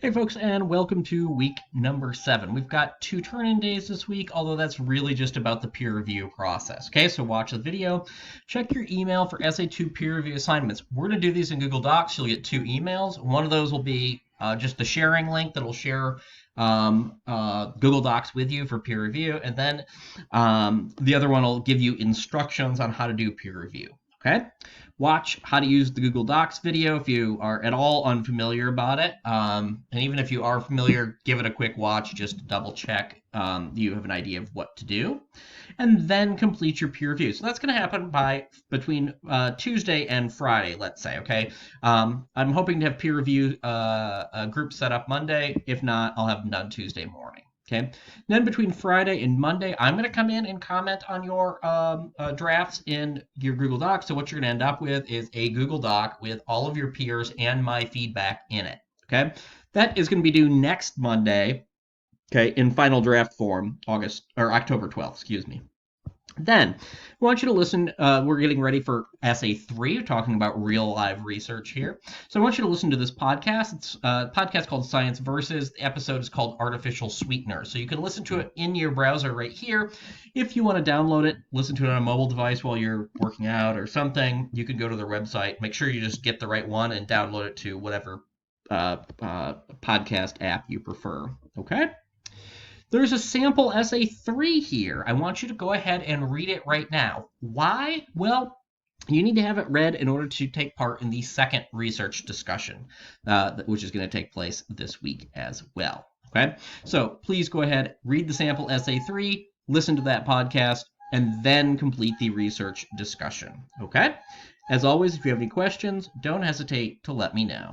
Hey, folks, and welcome to week number 7. We've got 2 turn-in days this week, although that's really just about the peer review process. Okay, so watch the video, check your email for SA2 peer review assignments. We're going to do these in Google Docs. You'll get 2 emails. One of those will be just the sharing link that'll share Google Docs with you for peer review, and then the other one will give you instructions on how to do peer review. Okay, watch how to use the Google Docs video if you are at all unfamiliar about it. And even if you are familiar, give it a quick watch just to double check you have an idea of what to do. And then complete your peer review. So that's going to happen between Tuesday and Friday, let's say. Okay. I'm hoping to have peer review a group set up Monday. If not, I'll have them done Tuesday morning. Okay. Then between Friday and Monday, I'm going to come in and comment on your drafts in your Google Doc. So what you're going to end up with is a Google Doc with all of your peers and my feedback in it. Okay. That is going to be due next Monday. Okay, in final draft form, October 12th. Excuse me. Then, I want you to listen. We're getting ready for Essay 3, we're talking about real live research here. So I want you to listen to this podcast. It's a podcast called Science Versus. The episode is called Artificial Sweeteners. So you can listen to it in your browser right here. If you want to download it, listen to it on a mobile device while you're working out or something, you can go to their website. Make sure you just get the right one and download it to whatever podcast app you prefer. Okay? There's a sample essay 3 here. I want you to go ahead and read it right now. Why? Well, you need to have it read in order to take part in the second research discussion, which is going to take place this week as well. Okay, so please go ahead, read the sample essay 3, listen to that podcast, and then complete the research discussion. Okay? As always, if you have any questions, don't hesitate to let me know.